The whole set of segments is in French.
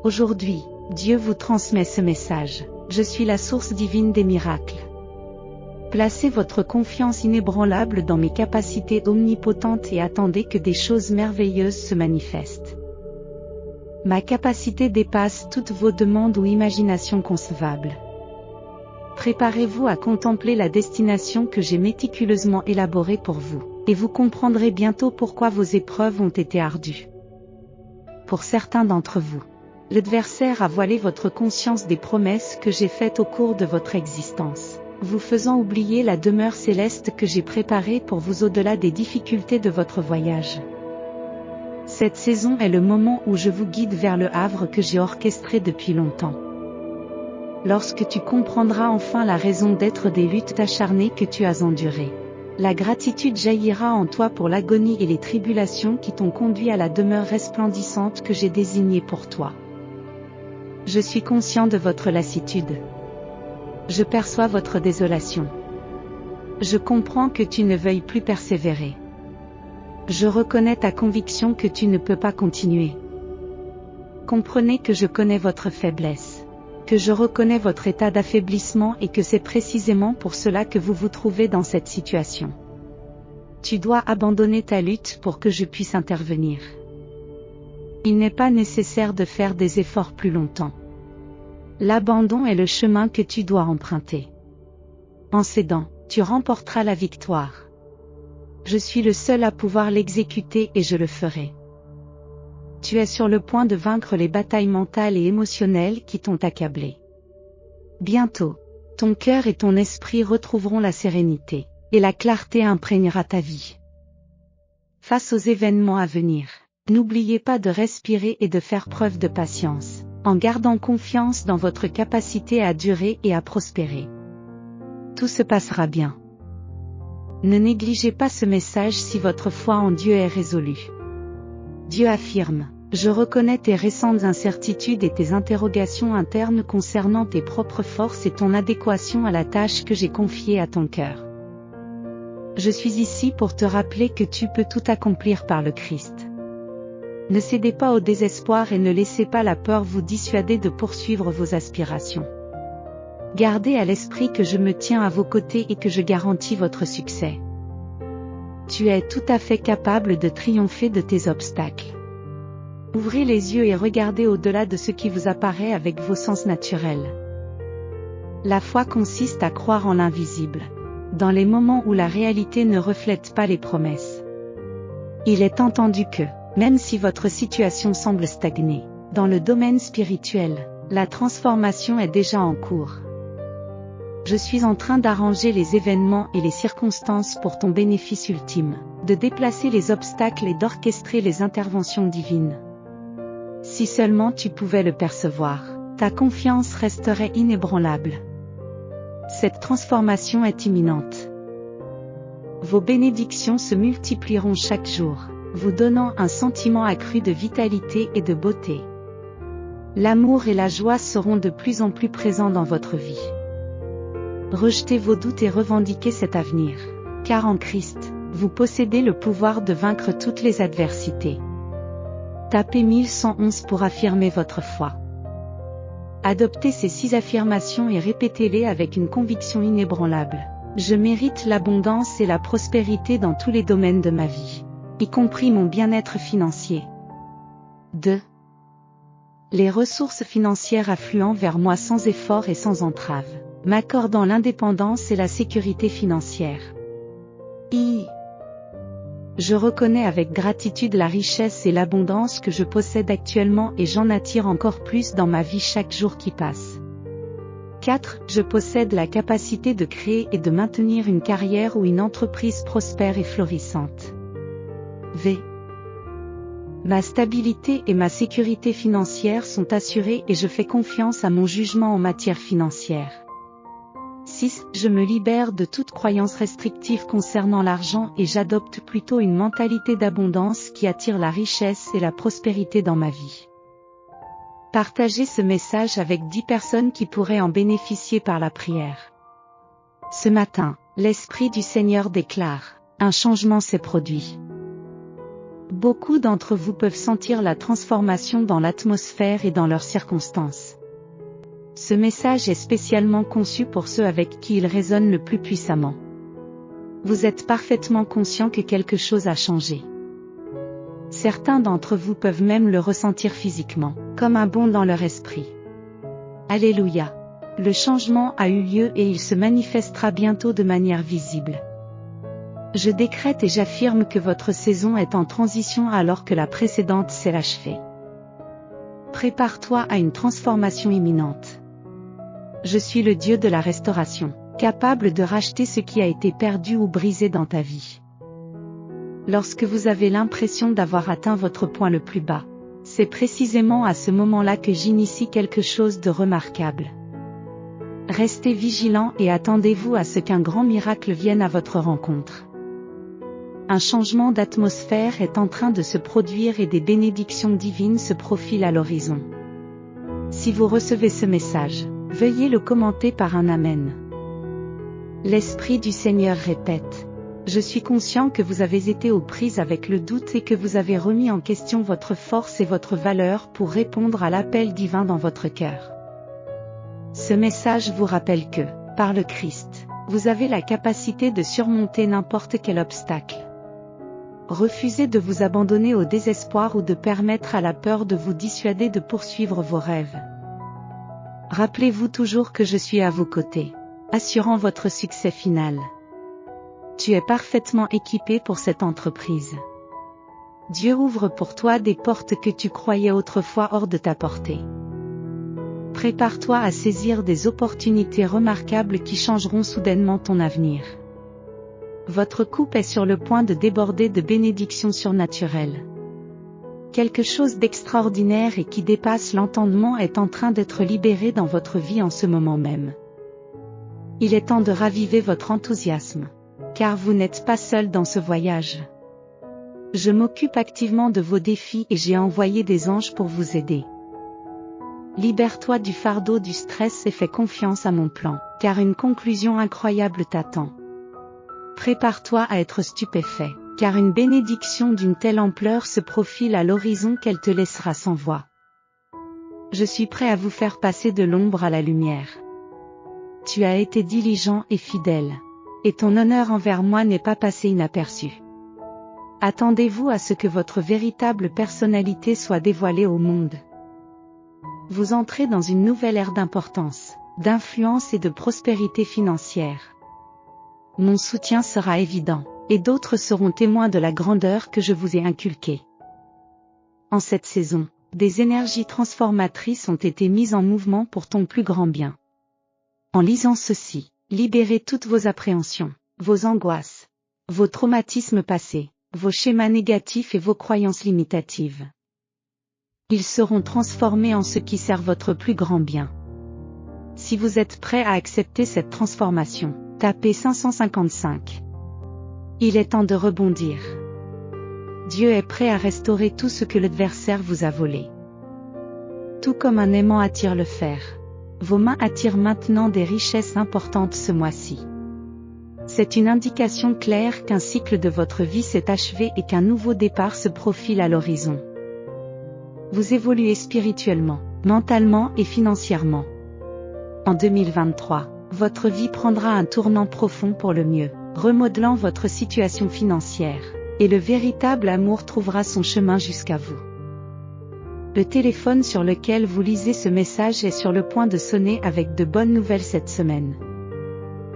Aujourd'hui, Dieu vous transmet ce message. Je suis la source divine des miracles. Placez votre confiance inébranlable dans mes capacités omnipotentes et attendez que des choses merveilleuses se manifestent. Ma capacité dépasse toutes vos demandes ou imaginations concevables. Préparez-vous à contempler la destination que j'ai méticuleusement élaborée pour vous, et vous comprendrez bientôt pourquoi vos épreuves ont été ardues. Pour certains d'entre vous, l'adversaire a voilé votre conscience des promesses que j'ai faites au cours de votre existence, vous faisant oublier la demeure céleste que j'ai préparée pour vous au-delà des difficultés de votre voyage. Cette saison est le moment où je vous guide vers le havre que j'ai orchestré depuis longtemps. Lorsque tu comprendras enfin la raison d'être des luttes acharnées que tu as endurées, la gratitude jaillira en toi pour l'agonie et les tribulations qui t'ont conduit à la demeure resplendissante que j'ai désignée pour toi. Je suis conscient de votre lassitude. Je perçois votre désolation. Je comprends que tu ne veuilles plus persévérer. Je reconnais ta conviction que tu ne peux pas continuer. Comprenez que je connais votre faiblesse, que je reconnais votre état d'affaiblissement et que c'est précisément pour cela que vous vous trouvez dans cette situation. Tu dois abandonner ta lutte pour que je puisse intervenir. Il n'est pas nécessaire de faire des efforts plus longtemps. L'abandon est le chemin que tu dois emprunter. En cédant, tu remporteras la victoire. Je suis le seul à pouvoir l'exécuter et je le ferai. Tu es sur le point de vaincre les batailles mentales et émotionnelles qui t'ont accablé. Bientôt, ton cœur et ton esprit retrouveront la sérénité, et la clarté imprégnera ta vie. Face aux événements à venir, n'oubliez pas de respirer et de faire preuve de patience, en gardant confiance dans votre capacité à durer et à prospérer. Tout se passera bien. Ne négligez pas ce message si votre foi en Dieu est résolue. Dieu affirme, je reconnais tes récentes incertitudes et tes interrogations internes concernant tes propres forces et ton adéquation à la tâche que j'ai confiée à ton cœur. Je suis ici pour te rappeler que tu peux tout accomplir par le Christ. Ne cédez pas au désespoir et ne laissez pas la peur vous dissuader de poursuivre vos aspirations. Gardez à l'esprit que je me tiens à vos côtés et que je garantis votre succès. Tu es tout à fait capable de triompher de tes obstacles. Ouvrez les yeux et regardez au-delà de ce qui vous apparaît avec vos sens naturels. La foi consiste à croire en l'invisible, dans les moments où la réalité ne reflète pas les promesses. Il est entendu que, même si votre situation semble stagner, dans le domaine spirituel, la transformation est déjà en cours. Je suis en train d'arranger les événements et les circonstances pour ton bénéfice ultime, de déplacer les obstacles et d'orchestrer les interventions divines. Si seulement tu pouvais le percevoir, ta confiance resterait inébranlable. Cette transformation est imminente. Vos bénédictions se multiplieront chaque jour, vous donnant un sentiment accru de vitalité et de beauté. L'amour et la joie seront de plus en plus présents dans votre vie. Rejetez vos doutes et revendiquez cet avenir, car en Christ, vous possédez le pouvoir de vaincre toutes les adversités. Tapez 1111 pour affirmer votre foi. Adoptez ces 6 affirmations et répétez-les avec une conviction inébranlable. Je mérite l'abondance et la prospérité dans tous les domaines de ma vie, y compris mon bien-être financier. 2. Les ressources financières affluent vers moi sans effort et sans entrave, m'accordant l'indépendance et la sécurité financière. Je reconnais avec gratitude la richesse et l'abondance que je possède actuellement et j'en attire encore plus dans ma vie chaque jour qui passe. 4. Je possède la capacité de créer et de maintenir une carrière ou une entreprise prospère et florissante. Ma stabilité et ma sécurité financière sont assurées et je fais confiance à mon jugement en matière financière. 6. Je me libère de toute croyance restrictive concernant l'argent et j'adopte plutôt une mentalité d'abondance qui attire la richesse et la prospérité dans ma vie. Partagez ce message avec 10 personnes qui pourraient en bénéficier par la prière. Ce matin, l'Esprit du Seigneur déclare, un changement s'est produit. Beaucoup d'entre vous peuvent sentir la transformation dans l'atmosphère et dans leurs circonstances. Ce message est spécialement conçu pour ceux avec qui il résonne le plus puissamment. Vous êtes parfaitement conscient que quelque chose a changé. Certains d'entre vous peuvent même le ressentir physiquement, comme un bond dans leur esprit. Alléluia. Le changement a eu lieu et il se manifestera bientôt de manière visible. Je décrète et j'affirme que votre saison est en transition alors que la précédente s'est achevée. Prépare-toi à une transformation imminente. Je suis le Dieu de la restauration, capable de racheter ce qui a été perdu ou brisé dans ta vie. Lorsque vous avez l'impression d'avoir atteint votre point le plus bas, c'est précisément à ce moment-là que j'initie quelque chose de remarquable. Restez vigilants et attendez-vous à ce qu'un grand miracle vienne à votre rencontre. Un changement d'atmosphère est en train de se produire et des bénédictions divines se profilent à l'horizon. Si vous recevez ce message, veuillez le commenter par un Amen. L'Esprit du Seigneur répète: je suis conscient que vous avez été aux prises avec le doute et que vous avez remis en question votre force et votre valeur pour répondre à l'appel divin dans votre cœur. Ce message vous rappelle que, par le Christ, vous avez la capacité de surmonter n'importe quel obstacle. Refusez de vous abandonner au désespoir ou de permettre à la peur de vous dissuader de poursuivre vos rêves. Rappelez-vous toujours que je suis à vos côtés, assurant votre succès final. Tu es parfaitement équipé pour cette entreprise. Dieu ouvre pour toi des portes que tu croyais autrefois hors de ta portée. Prépare-toi à saisir des opportunités remarquables qui changeront soudainement ton avenir. Votre coupe est sur le point de déborder de bénédictions surnaturelles. Quelque chose d'extraordinaire et qui dépasse l'entendement est en train d'être libéré dans votre vie en ce moment même. Il est temps de raviver votre enthousiasme, car vous n'êtes pas seul dans ce voyage. Je m'occupe activement de vos défis et j'ai envoyé des anges pour vous aider. Libère-toi du fardeau du stress et fais confiance à mon plan, car une conclusion incroyable t'attend. Prépare-toi à être stupéfait, car une bénédiction d'une telle ampleur se profile à l'horizon qu'elle te laissera sans voix. Je suis prêt à vous faire passer de l'ombre à la lumière. Tu as été diligent et fidèle, et ton honneur envers moi n'est pas passé inaperçu. Attendez-vous à ce que votre véritable personnalité soit dévoilée au monde. Vous entrez dans une nouvelle ère d'importance, d'influence et de prospérité financière. Mon soutien sera évident, et d'autres seront témoins de la grandeur que je vous ai inculquée. En cette saison, des énergies transformatrices ont été mises en mouvement pour ton plus grand bien. En lisant ceci, libérez toutes vos appréhensions, vos angoisses, vos traumatismes passés, vos schémas négatifs et vos croyances limitatives. Ils seront transformés en ce qui sert votre plus grand bien. Si vous êtes prêt à accepter cette transformation, tapez 555. Il est temps de rebondir. Dieu est prêt à restaurer tout ce que l'adversaire vous a volé. Tout comme un aimant attire le fer, vos mains attirent maintenant des richesses importantes ce mois-ci. C'est une indication claire qu'un cycle de votre vie s'est achevé et qu'un nouveau départ se profile à l'horizon. Vous évoluez spirituellement, mentalement et financièrement. En 2023, votre vie prendra un tournant profond pour le mieux, remodelant votre situation financière, et le véritable amour trouvera son chemin jusqu'à vous. Le téléphone sur lequel vous lisez ce message est sur le point de sonner avec de bonnes nouvelles cette semaine.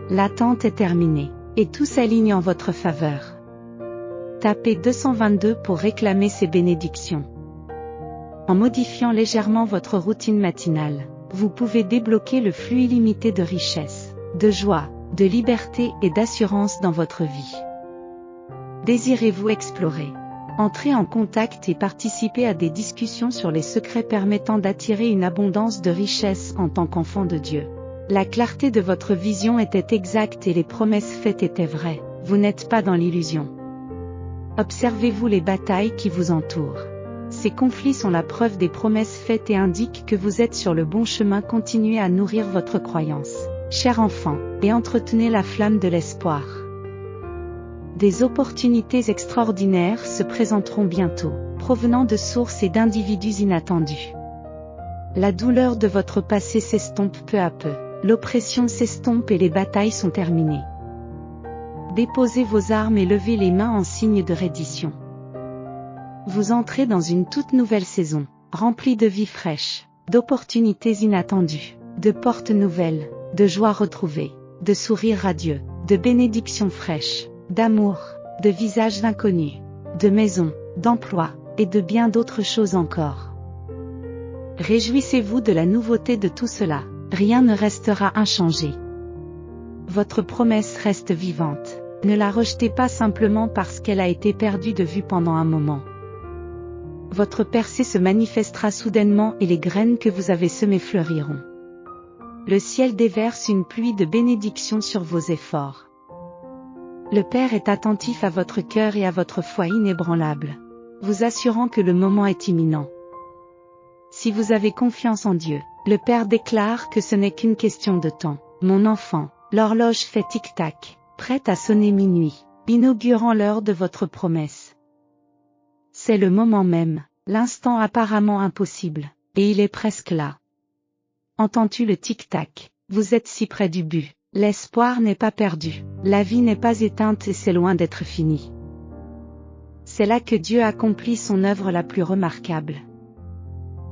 L'attente est terminée, et tout s'aligne en votre faveur. Tapez 222 pour réclamer ces bénédictions. En modifiant légèrement votre routine matinale, vous pouvez débloquer le flux illimité de richesse, de joie, de liberté et d'assurance dans votre vie. Désirez-vous explorer? Entrez en contact et participez à des discussions sur les secrets permettant d'attirer une abondance de richesse en tant qu'enfant de Dieu. La clarté de votre vision était exacte et les promesses faites étaient vraies, vous n'êtes pas dans l'illusion. Observez-vous les batailles qui vous entourent. Ces conflits sont la preuve des promesses faites et indiquent que vous êtes sur le bon chemin. Continuez à nourrir votre croyance, cher enfant, et entretenez la flamme de l'espoir. Des opportunités extraordinaires se présenteront bientôt, provenant de sources et d'individus inattendus. La douleur de votre passé s'estompe peu à peu, l'oppression s'estompe et les batailles sont terminées. Déposez vos armes et levez les mains en signe de reddition. Vous entrez dans une toute nouvelle saison, remplie de vie fraîche, d'opportunités inattendues, de portes nouvelles, de joie retrouvée, de sourires radieux, de bénédictions fraîches, d'amour, de visages inconnus, de maisons, d'emplois, et de bien d'autres choses encore. Réjouissez-vous de la nouveauté de tout cela, rien ne restera inchangé. Votre promesse reste vivante, ne la rejetez pas simplement parce qu'elle a été perdue de vue pendant un moment. Votre percée se manifestera soudainement et les graines que vous avez semées fleuriront. Le ciel déverse une pluie de bénédictions sur vos efforts. Le Père est attentif à votre cœur et à votre foi inébranlable, vous assurant que le moment est imminent. Si vous avez confiance en Dieu, le Père déclare que ce n'est qu'une question de temps. Mon enfant, l'horloge fait tic-tac, prête à sonner minuit, inaugurant l'heure de votre promesse. C'est le moment même, l'instant apparemment impossible, et il est presque là. Entends-tu le tic-tac? Vous êtes si près du but. L'espoir n'est pas perdu, la vie n'est pas éteinte et c'est loin d'être fini. C'est là que Dieu accomplit son œuvre la plus remarquable.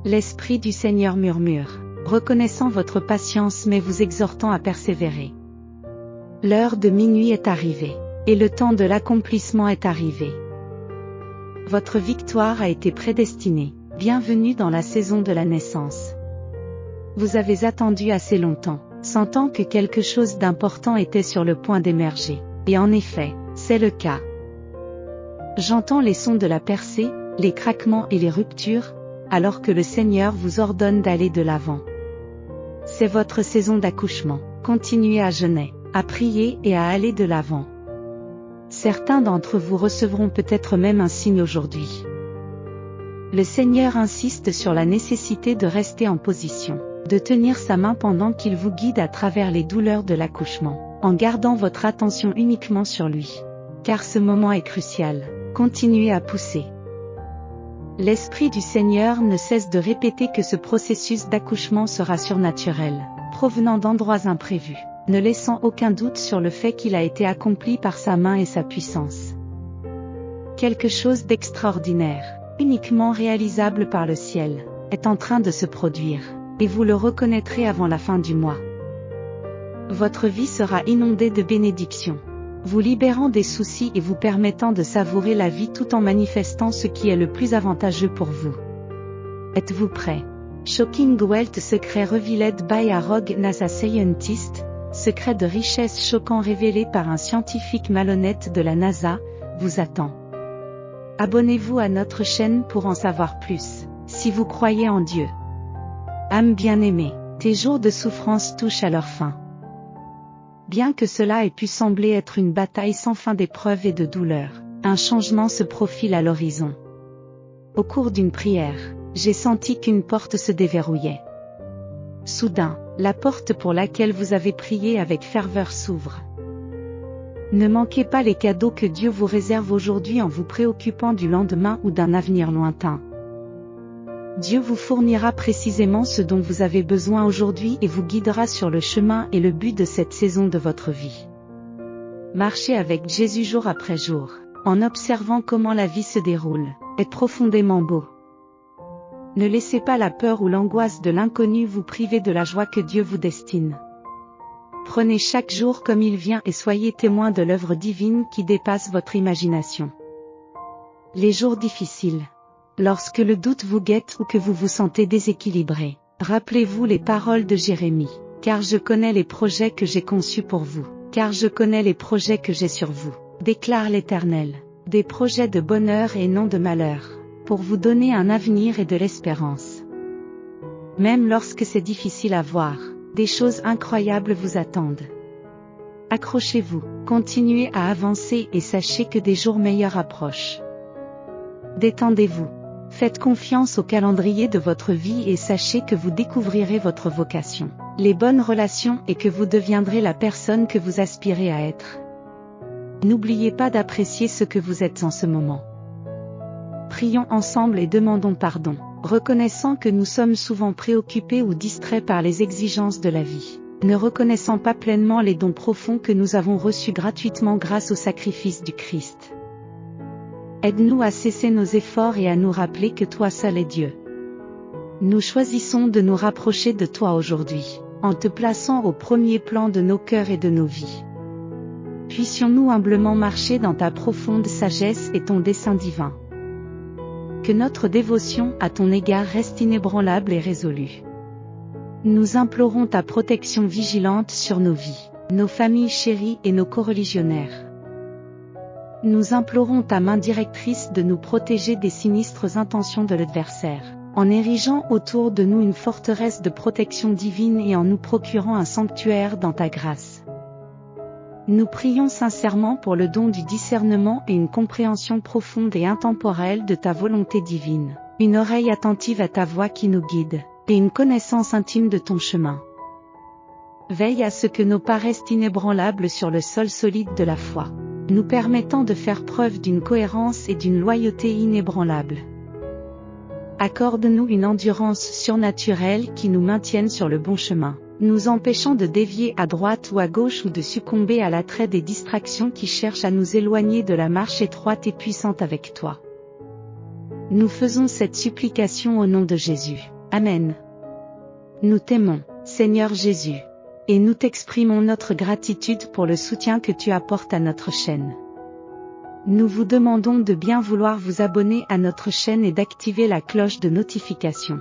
L'Esprit du Seigneur murmure, reconnaissant votre patience mais vous exhortant à persévérer. L'heure de minuit est arrivée, et le temps de l'accomplissement est arrivé. Votre victoire a été prédestinée, bienvenue dans la saison de la naissance. Vous avez attendu assez longtemps, sentant que quelque chose d'important était sur le point d'émerger, et en effet, c'est le cas. J'entends les sons de la percée, les craquements et les ruptures, alors que le Seigneur vous ordonne d'aller de l'avant. C'est votre saison d'accouchement, continuez à jeûner, à prier et à aller de l'avant. Certains d'entre vous recevront peut-être même un signe aujourd'hui. Le Seigneur insiste sur la nécessité de rester en position, de tenir sa main pendant qu'il vous guide à travers les douleurs de l'accouchement, en gardant votre attention uniquement sur lui. Car ce moment est crucial, continuez à pousser. L'Esprit du Seigneur ne cesse de répéter que ce processus d'accouchement sera surnaturel, provenant d'endroits imprévus, ne laissant aucun doute sur le fait qu'il a été accompli par sa main et sa puissance. Quelque chose d'extraordinaire, uniquement réalisable par le ciel, est en train de se produire, et vous le reconnaîtrez avant la fin du mois. Votre vie sera inondée de bénédictions, vous libérant des soucis et vous permettant de savourer la vie tout en manifestant ce qui est le plus avantageux pour vous. Êtes-vous prêt? Shocking Wealth Secret Revealed by a Rogue NASA Scientist, secret de richesse choquant révélé par un scientifique malhonnête de la NASA, vous attend. Abonnez-vous à notre chaîne pour en savoir plus, si vous croyez en Dieu. Âme bien-aimée, tes jours de souffrance touchent à leur fin. Bien que cela ait pu sembler être une bataille sans fin d'épreuves et de douleurs, un changement se profile à l'horizon. Au cours d'une prière, j'ai senti qu'une porte se déverrouillait. Soudain, la porte pour laquelle vous avez prié avec ferveur s'ouvre. Ne manquez pas les cadeaux que Dieu vous réserve aujourd'hui en vous préoccupant du lendemain ou d'un avenir lointain. Dieu vous fournira précisément ce dont vous avez besoin aujourd'hui et vous guidera sur le chemin et le but de cette saison de votre vie. Marchez avec Jésus jour après jour, en observant comment la vie se déroule, est profondément beau. Ne laissez pas la peur ou l'angoisse de l'inconnu vous priver de la joie que Dieu vous destine. Prenez chaque jour comme il vient et soyez témoin de l'œuvre divine qui dépasse votre imagination. Les jours difficiles. Lorsque le doute vous guette ou que vous vous sentez déséquilibré, rappelez-vous les paroles de Jérémie. Car je connais les projets que j'ai conçus pour vous, car je connais les projets que j'ai sur vous, déclare l'Éternel, des projets de bonheur et non de malheur, pour vous donner un avenir et de l'espérance. Même lorsque c'est difficile à voir, des choses incroyables vous attendent. Accrochez-vous, continuez à avancer et sachez que des jours meilleurs approchent. Détendez-vous. Faites confiance au calendrier de votre vie et sachez que vous découvrirez votre vocation, les bonnes relations et que vous deviendrez la personne que vous aspirez à être. N'oubliez pas d'apprécier ce que vous êtes en ce moment. Prions ensemble et demandons pardon, reconnaissant que nous sommes souvent préoccupés ou distraits par les exigences de la vie, ne reconnaissant pas pleinement les dons profonds que nous avons reçus gratuitement grâce au sacrifice du Christ. Aide-nous à cesser nos efforts et à nous rappeler que toi seul es Dieu. Nous choisissons de nous rapprocher de toi aujourd'hui, en te plaçant au premier plan de nos cœurs et de nos vies. Puissions-nous humblement marcher dans ta profonde sagesse et ton dessein divin. Que notre dévotion à ton égard reste inébranlable et résolue. Nous implorons ta protection vigilante sur nos vies, nos familles chéries et nos coreligionnaires. Nous implorons ta main directrice de nous protéger des sinistres intentions de l'adversaire, en érigeant autour de nous une forteresse de protection divine et en nous procurant un sanctuaire dans ta grâce. Nous prions sincèrement pour le don du discernement et une compréhension profonde et intemporelle de ta volonté divine, une oreille attentive à ta voix qui nous guide, et une connaissance intime de ton chemin. Veille à ce que nos pas restent inébranlables sur le sol solide de la foi, nous permettant de faire preuve d'une cohérence et d'une loyauté inébranlables. Accorde-nous une endurance surnaturelle qui nous maintienne sur le bon chemin, nous empêchant de dévier à droite ou à gauche ou de succomber à l'attrait des distractions qui cherchent à nous éloigner de la marche étroite et puissante avec toi. Nous faisons cette supplication au nom de Jésus. Amen. Nous t'aimons, Seigneur Jésus. Et nous t'exprimons notre gratitude pour le soutien que tu apportes à notre chaîne. Nous vous demandons de bien vouloir vous abonner à notre chaîne et d'activer la cloche de notification.